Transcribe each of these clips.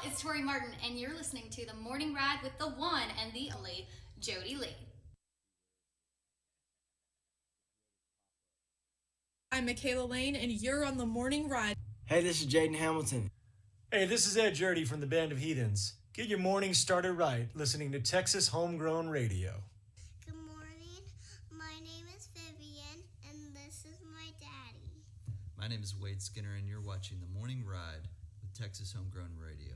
it's Tori Martin, and you're listening to The Morning Ride with the one and the only Jody Lee. I'm Michaela Lane, and you're on The Morning Ride. Hey, this is Jaden Hamilton. Hey, this is Ed Jurdy from the Band of Heathens. Get your morning started right, listening to Texas Homegrown Radio. Good morning. My name is Vivian, and this is my daddy. My name is Wade Skinner, and you're watching The Morning Ride with Texas Homegrown Radio.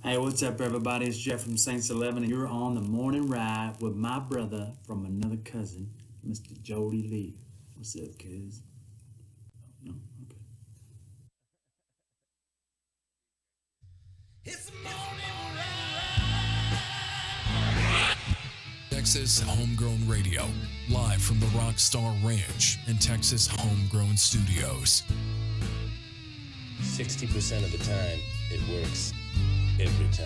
Hey, what's up, everybody? It's Jeff from Saints 11, and you're on The Morning Ride with my brother from another cousin, Mr. Jody Lee. What's up, cuz? No? Okay. It's the morning ride. Texas Homegrown Radio, live from the Rockstar Ranch and Texas Homegrown Studios. 60% of the time, it works every time.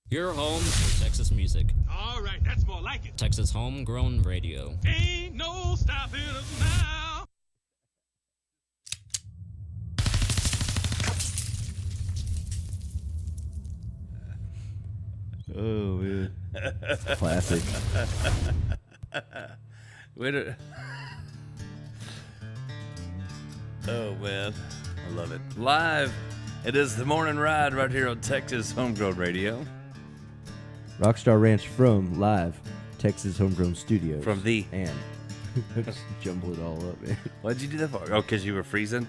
Your home for Texas music. All right, that's more like it. Texas Homegrown Radio. Ain't no stopping us now. Oh, man. Classic. Oh, man. I love it. Live. It is the morning ride right here on Texas Homegrown Radio. Rockstar Ranch from live Texas Homegrown Studios. From the. And. Just jumble it all up, man. What'd you do that for? Oh, because you were freezing?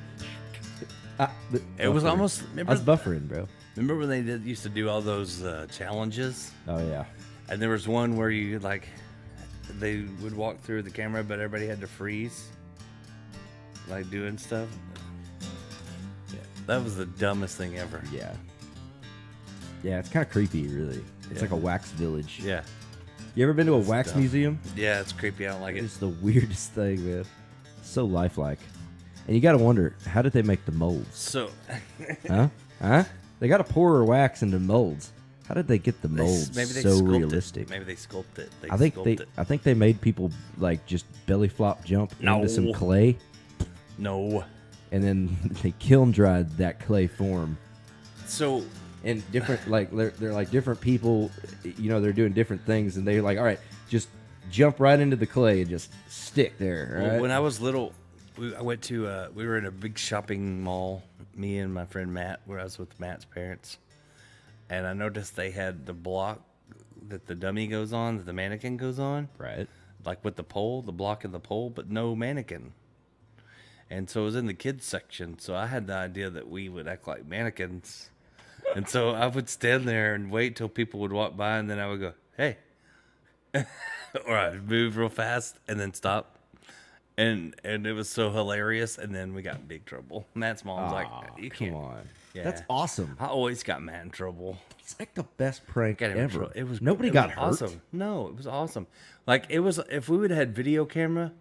It was Buffering. almost. I was buffering, bro. Remember when they used to do all those challenges? Oh, yeah. And there was one where you, like, they would walk through the camera, but everybody had to freeze, like, doing stuff. Yeah, that was the dumbest thing ever. Yeah. Yeah, it's kind of creepy, really. It's like a wax village. Yeah. You ever been to a wax dumb. museum? Yeah, it's creepy. I don't like it. It's the weirdest thing, man. So lifelike. And you got to wonder, how did they make the molds? So. Huh? They got to pour wax into molds. How did they get the molds maybe they so sculpt realistic? It. Maybe they sculpted it. I think they made people like just belly flop jump into some clay. No. And then they kiln dried that clay form. So. And different, like they're like different people, you know, they're doing different things, and they're like, all right, just jump right into the clay and just stick there. Right? Well, when I was little, I went to we were in a big shopping mall, me and my friend Matt, where I was with Matt's parents, and I noticed they had the block that the dummy goes on, that the mannequin goes on, right? Like with the pole, the block and the pole, but no mannequin. And so it was in the kids section. So I had the idea that we would act like mannequins. And so I would stand there and wait till people would walk by, and then I would go, hey. Or I'd move real fast and then stop. And it was so hilarious, and then we got in big trouble. Matt's mom was like, you can't. Come on. Yeah. That's awesome. I always got Matt in trouble. It's like the best prank ever. It was Nobody got hurt. Awesome. No, it was awesome. Like, it was, if we would have had video camera,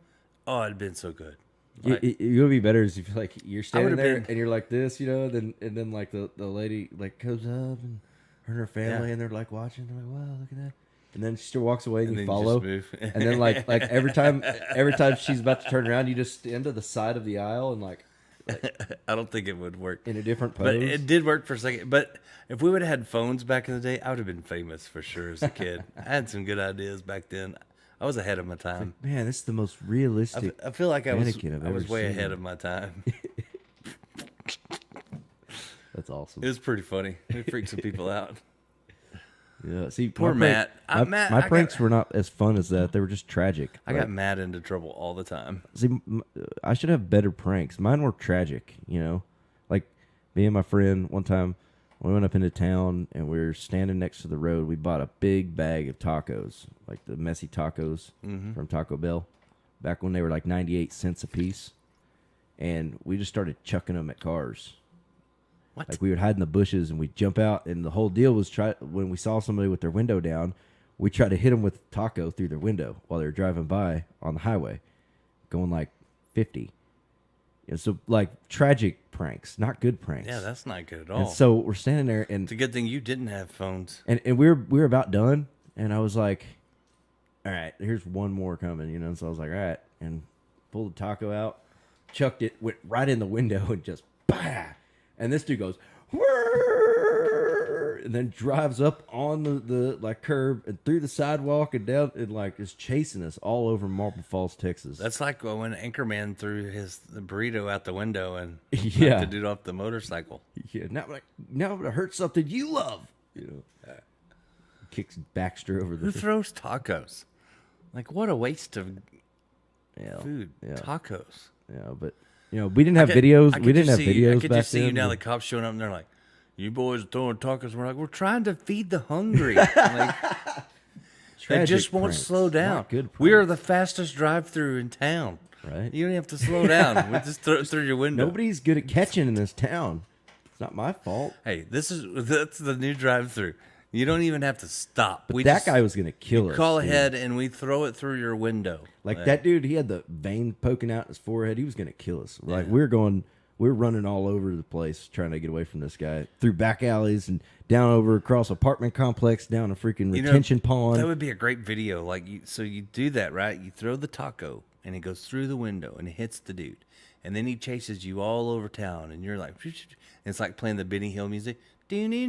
oh, it'd been so good. Like, it would be better is if like you're standing there been, and you're like this, you know, and then like the lady like goes up and her and her family and they're like watching, they're like, wow, look at that. And then she still walks away and you follow. And then like every time she's about to turn around, you just stand to the side of the aisle and like I don't think it would work in a different pose. But it did work for a second. But if we would have had phones back in the day, I would have been famous for sure as a kid. I had some good ideas back then. I was ahead of my time. Like, man, this is the most realistic. I feel like I was way seen. ahead of my time. That's awesome. It was pretty funny. It freaked some people out. Yeah, see, poor Matt. My pranks were not as fun as that. They were just tragic. I got Matt into trouble all the time. See, I should have better pranks. Mine were tragic, you know. Like me and my friend one time, we went up into town and we were standing next to the road. We bought a big bag of tacos, like the messy tacos from Taco Bell, back when they were like 98 cents a piece. And we just started chucking them at cars. What? Like we would hide in the bushes and we'd jump out, and the whole deal was when we saw somebody with their window down, we tried to hit them with taco through their window while they were driving by on the highway, going like 50. So like tragic pranks, not good pranks. Yeah, that's not good at And all. so we're standing there, and It's a good thing you didn't have phones. and we were about done, and I was like, all right, here's one more coming, you know. So I was like, all right, and pulled the taco out, chucked it, went right in the window, and just bah! And this dude goes, "Whirr!" and then drives up on the like curb and through the sidewalk and down, and like is chasing us all over Marble Falls, Texas. That's like when Anchorman threw the burrito out the window and Yeah. knocked the dude off the motorcycle. Yeah, now it hurts something you love, you know. Kicks Baxter over the Who throws tacos? Like, what a waste of food. yeah. Tacos. Yeah, but you know, we didn't have videos. We didn't have I videos could back just see you then, now. but- The cops showing up and they're like, "You boys are throwing tacos." We're like, "We're trying to feed the hungry." Like, they Tragic just won't pranks, slow down. not good We are pranks. the fastest drive-through in town. Right. You don't have to slow down. We just throw it through your window. Nobody's good at catching in this town. It's not my fault. Hey, that's the new drive-through. You don't even have to stop. But that guy was gonna kill us. Call dude. ahead and we throw it through your window. Like that dude, he had the vein poking out his forehead. He was gonna kill us. Like we're running all over the place trying to get away from this guy through back alleys and down over across apartment complex, down a freaking retention pond. That would be a great video. Like so you do that, right? You throw the taco and it goes through the window and it hits the dude. And then he chases you all over town and you're like, and it's like playing the Benny Hill music. And you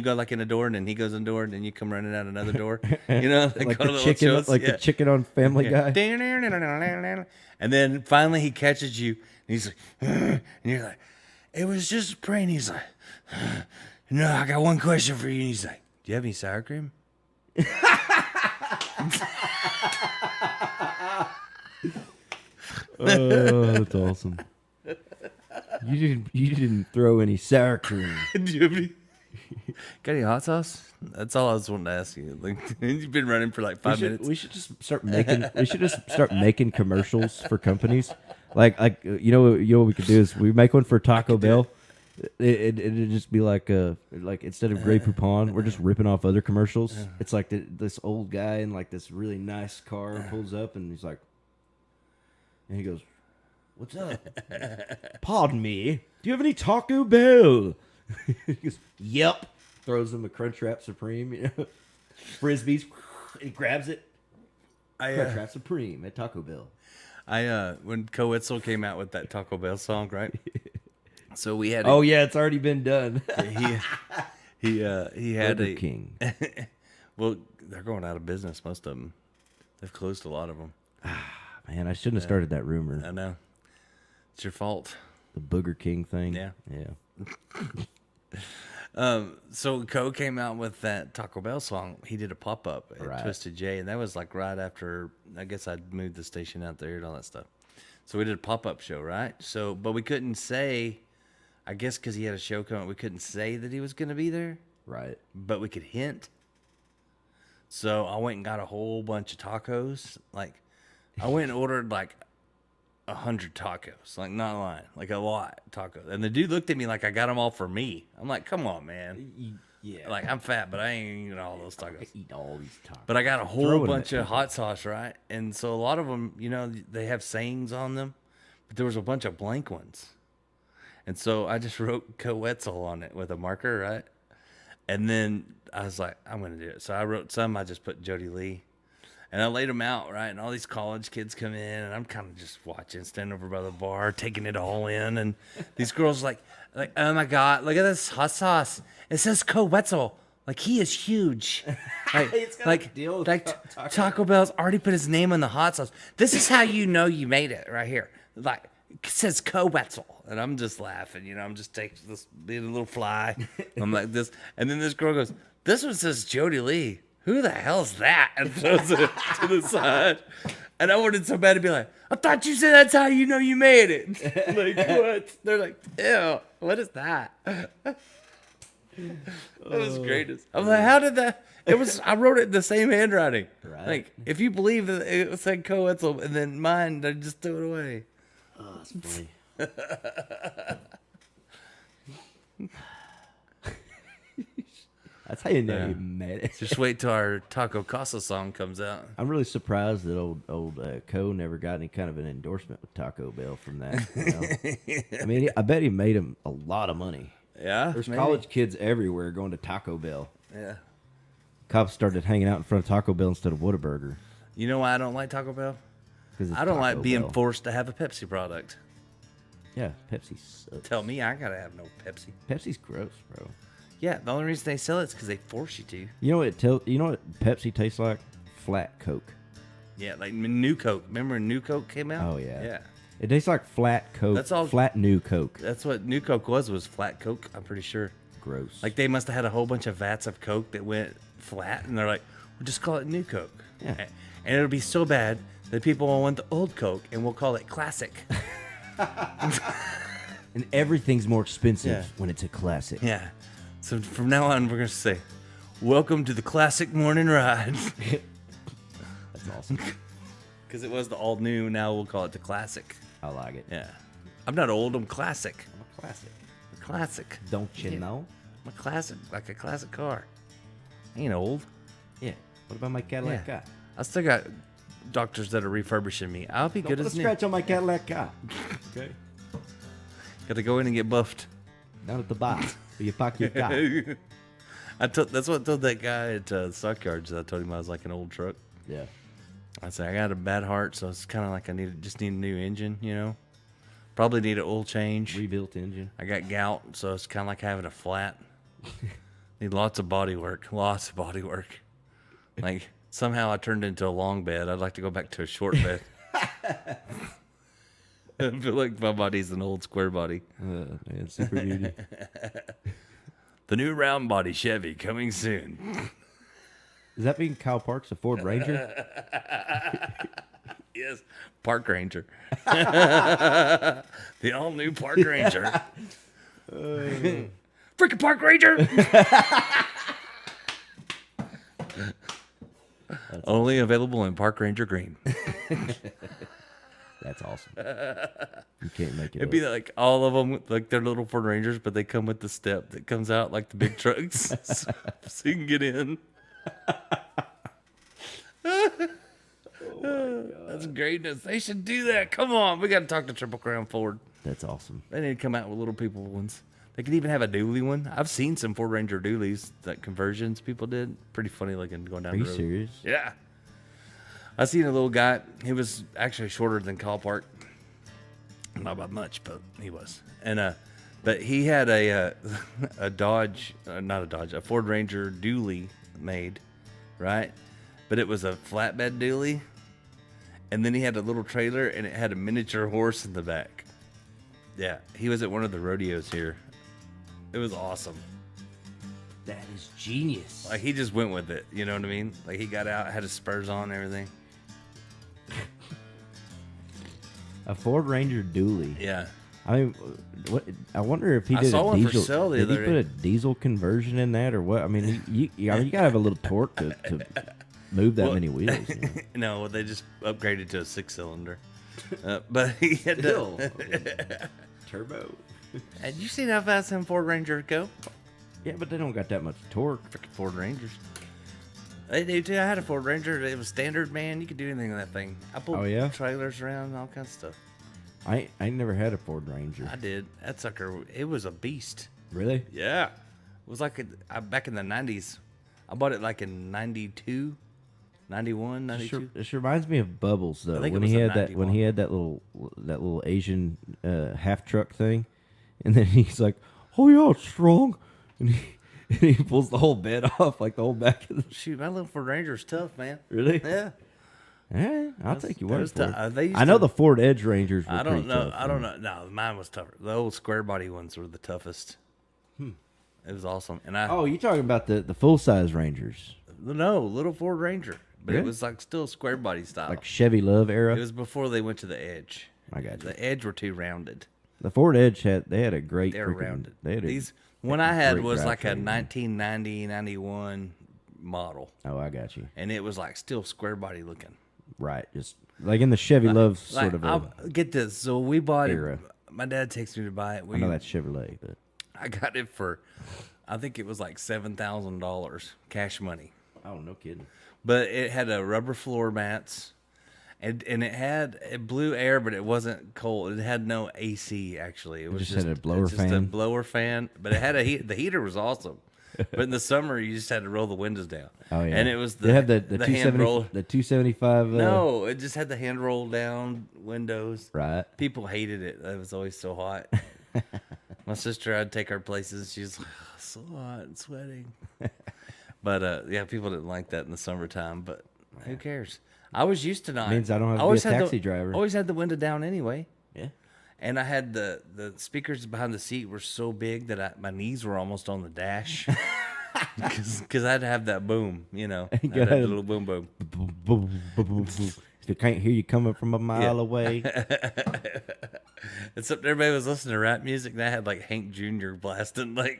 go like in a door and then he goes in the door and then you come running out another door. You know, like go to the little chicken, shows. like the chicken on Family Guy. And then finally he catches you and he's like, and you're like, it was just a prank. He's like, no, I got one question for you. And he's like, do you have any sour cream? Oh, that's awesome. You didn't throw any sour cream. Do you have any? Got any hot sauce? That's all I was wanting to ask you. Like you've been running for like 5 minutes. We should just start making. We should just start making commercials for companies. Like you know what we could do is we make one for Taco Bell. It'd just be like instead of Grey Poupon, we're just ripping off other commercials. It's like this old guy in like this really nice car pulls up and he's like, and he goes, "What's up? Pardon me. Do you have any Taco Bell?" He goes, "Yep." Throws him a Crunchwrap Supreme, you know, Frisbees. He grabs it. Crunchwrap Supreme at Taco Bell. When Coetzel came out with that Taco Bell song, right? So we had. Oh yeah, it's already been done. he had Burger King. Well, they're going out of business. Most of them. They've closed a lot of them. Man, I shouldn't have started that rumor. I know. It's your fault. The Booger King thing. Yeah. Yeah. So Co came out with that Taco Bell song. He did a pop up at Twisted J, and that was like right after I guess I'd moved the station out there and all that stuff. So we did a pop up show, right? So, but we couldn't say, I guess because he had a show coming, we couldn't say that he was going to be there, right? But we could hint. So I went and got a whole bunch of tacos. Like I went and ordered like 100 tacos, like not lying, like a lot of tacos. And the dude looked at me like I got them all for me. I'm like, come on, man. Yeah. Like I'm fat, but I ain't eating all those tacos. I eat all these tacos. But I got a whole Throwing bunch it. of hot sauce, right? And so a lot of them, you know, they have sayings on them, but there was a bunch of blank ones. And so I just wrote Coetzel on it with a marker, right? And then I was like, I'm going to do it. So I wrote some, I just put Jody Lee. And I laid them out, right? And all these college kids come in, and I'm kind of just watching, standing over by the bar, taking it all in. And these girls like, oh my God, look at this hot sauce. It says Coetzel. Like, he is huge. Taco Bell's already put his name on the hot sauce. This is how you know you made it right here. Like, it says Coetzel. And I'm just laughing, you know, I'm just taking this, being a little fly. I'm like this. And then this girl goes, this one says Jody Lee. Who the hell's that? And throws it to the side. And I wanted so bad to be like, I thought you said that's how you know you made it. Like, what? They're like, ew, what is that? That was greatest. I'm like, how did that? It was, I wrote it in the same handwriting. Right. Like, if you believe that it said Coetzel, and then mine, I just threw it away. Oh, that's funny. That's how you know Yeah. you made it. Just wait till our Taco Casa song comes out. I'm really surprised that old Co never got any kind of an endorsement with Taco Bell from that. You know? I mean, I bet he made him a lot of money. Yeah, There's maybe. college kids everywhere going to Taco Bell. Yeah. Cops started hanging out in front of Taco Bell instead of Whataburger. You know why I don't like Taco Bell? 'Cause it's I don't like Taco being Bell. forced to have a Pepsi product. Yeah, Pepsi sucks. Tell me I gotta have no Pepsi. Pepsi's gross, bro. Yeah, the only reason they sell it is because they force you to. You know what Pepsi tastes like? Flat Coke. Yeah, like New Coke. Remember when New Coke came out? Oh yeah. Yeah. It tastes like flat Coke. That's all- Flat new Coke. That's what New Coke was flat Coke, I'm pretty sure. Gross. Like they must have had a whole bunch of vats of Coke that went flat, and they're like, we'll just call it New Coke. Yeah. And it'll be so bad that people will want the old Coke, and we'll call it Classic. And everything's more expensive Yeah. when it's a classic. Yeah. So from now on, we're going to say, welcome to the Classic Morning Ride. That's awesome. Because it was the all new, now we'll call it the Classic. I like it. Yeah. I'm not old, I'm classic. I'm a classic. Classic. Don't you know? I'm a classic, like a classic car. Ain't old. Yeah. What about my Cadillac car? I still got doctors that are refurbishing me. I'll be Don't good put a as new. scratch on my Cadillac car. Okay. Got to go in and get buffed. Down at the bar where you park your car. That's what I told that guy at Stockyards. I told him I was like an old truck. Yeah. I said I got a bad heart, so it's kind of like I just need a new engine, you know. Probably need an oil change. Rebuilt engine. I got gout, so it's kind of like having a flat. Need lots of body work. Lots of body work. Like somehow I turned into a long bed. I'd like to go back to a short bed. I feel like my body's an old square body. Man, Super Duty. The new round body Chevy coming soon. Does that mean Kyle Park's a Ford Ranger? Yes, Park Ranger. The all new Park Ranger. Freaking Park Ranger! Only available in Park Ranger Green. That's awesome. You can't make it It'd up. be like all of them, like they're little Ford Rangers, but they come with the step that comes out like the big trucks, so you can get in. That's greatness. They should do that. Come on, we got to talk to Triple Crown Ford. That's awesome. They need to come out with little people ones. They could even have a dually one. I've seen some Ford Ranger dualies that conversions people did. Pretty funny looking going down Are the you road. serious? Yeah. I seen a little guy. He was actually shorter than Kyle Park. Not by much, but he was. And but he had a Dodge, a Ford Ranger dually made, right? But it was a flatbed dually, and then he had a little trailer, and it had a miniature horse in the back. Yeah, he was at one of the rodeos here. It was awesome. That is genius. Like he just went with it. You know what I mean? Like he got out, had his spurs on, and everything. A Ford Ranger dually. Yeah. I mean, what? I wonder if he I did saw a one for diesel. sale the Did he other put day. a diesel conversion in that, or what? I mean, you gotta have a little torque to move that Well, many wheels. You know? No, they just upgraded to a 6-cylinder. But he had Still. to, Turbo. Had you seen how fast them Ford Rangers go? Yeah, but they don't got that much torque. Freaking Ford Rangers. They do too. I had a Ford Ranger. It was standard, man. You could do anything with that thing. I pulled Oh, yeah? trailers around and all kinds of stuff. I never had a Ford Ranger. I did. That sucker, it was a beast. Really? Yeah. It was like back in the 90s. I bought it like in 92, 91, 92. This reminds me of Bubbles though. I think it When was he a had that, when 91. he had that little Asian half truck thing, and then he's like, "Oh yeah, it's strong," and he pulls the whole bed off, like the whole back of the. Shoot, my little Ford Ranger's tough, man. Really? Yeah. All right, I'll take your word for it. They used I know to- the Ford Edge Rangers were I don't pretty know. tough, I don't man. know. No, mine was tougher. The old square body ones were the toughest. It was awesome. And Oh, you're talking about the full size Rangers, no, little Ford Ranger, but it Really? was like still square body style. like Chevy Love era. It was before they went to the Edge. I got you. The Edge were too rounded. The Ford Edge had a great. They were freaking- rounded. They had a These one I had great was like a drivetrain, man. 1990, 91 model, Oh, I got you. and it was like still square body looking. Right, just like in the Chevy Love sort of. I'll get this. So we bought era. it. My dad takes me to buy it. I know that's Chevrolet, but I got it for I think it was like $7,000 cash money. Oh, no kidding. But it had a rubber floor mats, and it blew air, but it wasn't cold. It had no AC actually. It was just had a blower just a fan. blower fan, but it had a heat. The heater was awesome. But in the summer, you just had to roll the windows down. Oh yeah, and it was they have the hand roll. 270, the 275. No, it just had the hand roll down windows. Right. People hated it. It was always so hot. My sister, I'd take her places. She's like, oh, so hot and sweating. But yeah, people didn't like that in the summertime. But who cares? I was used to not. Means I don't have to always be a had taxi driver. Always had the window down anyway. Yeah. And I had the speakers behind the seat were so big that my knees were almost on the dash. Because I'd have that boom, you know. I'd have the little boom boom. If you can't hear you coming from a mile away. Except everybody was listening to rap music, and I had like Hank Jr. blasting. Like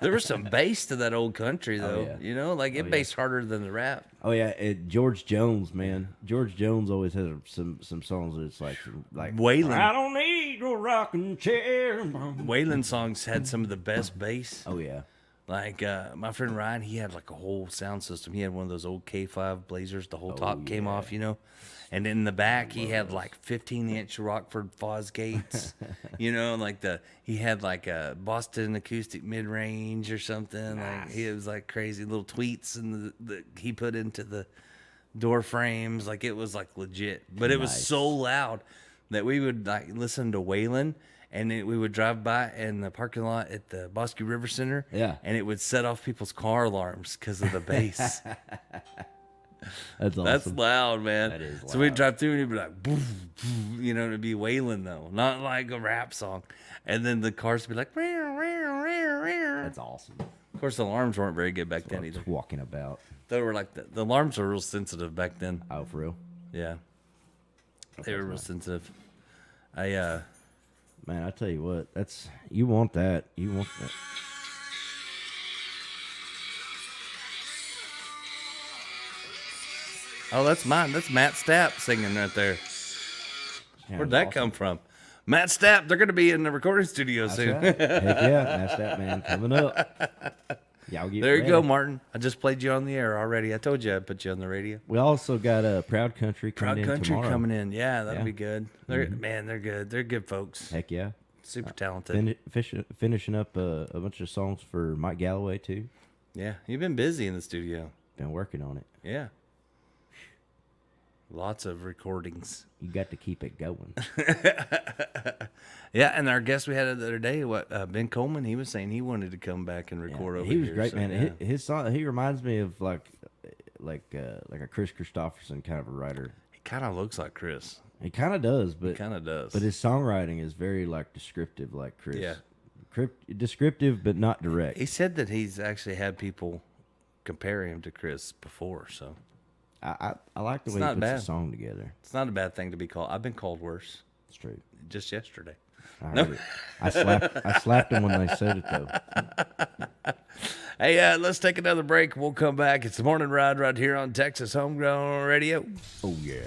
there was some bass to that old country, though. yeah. You know, like it bassed harder than the rap. Oh yeah, George Jones, man. George Jones always has some songs that it's like Waylon. I don't need your rocking chair. Waylon songs had some of the best bass. Oh yeah. Like my friend Ryan, he had like a whole sound system. He had one of those old K5 Blazers. The whole top came off, you know. And in the back, he had like 15-inch Rockford Fosgates, you know, like he had like a Boston acoustic mid-range or something. Nice. Like it was like crazy little tweets and he put into the door frames. Like it was like legit, but it was so loud that we would like listen to Waylon. And we would drive by in the parking lot at the Bosque River Center. Yeah. And it would set off people's car alarms because of the bass. That's awesome. That's loud, man. That is loud. So we'd drive through and it'd be like, boof, boof, you know, it'd be Waylon, though. Not like a rap song. And then the cars would be like, rear, rear, rear, rear. That's awesome. Of course, the alarms weren't very good back then either. Walking about. They were like, the alarms were real sensitive back then. Oh, for real? Yeah. They were real sensitive. Man, I tell you what, you want that. You want that. Oh, that's mine. That's Matt Stapp singing right there. Where'd that come from? Matt Stapp, they're going to be in the recording studio soon. Right. Heck yeah, Matt Stapp, man, coming up. Y'all get there ready. You go, Martin. I just played you on the air already. I told you I'd put you on the radio. We also got a Proud Country coming in tomorrow. Coming in. Yeah, that'll be good. Man, they're good. They're good folks. Heck yeah. Super talented. Finishing up a bunch of songs for Mike Galloway, too. Yeah, you've been busy in the studio. Been working on it. Yeah. Lots of recordings. You got to keep it going. Yeah, and our guest we had the other day, Ben Coleman, he was saying he wanted to come back and record over here. He was great, so, man. Yeah. His song, he reminds me of like a Chris Christopherson kind of a writer. He kind of looks like Chris. He kind of does, but But his songwriting is very like descriptive, like Chris. Yeah, descriptive but not direct. He said that he's actually had people compare him to Chris before, so I like the way he puts the song together. It's not a bad thing to be called. I've been called worse. It's true. Just yesterday. I slapped him when they said it though. Hey, let's take another break. We'll come back. It's the Morning Ride right here on Texas Homegrown Radio. Oh yeah.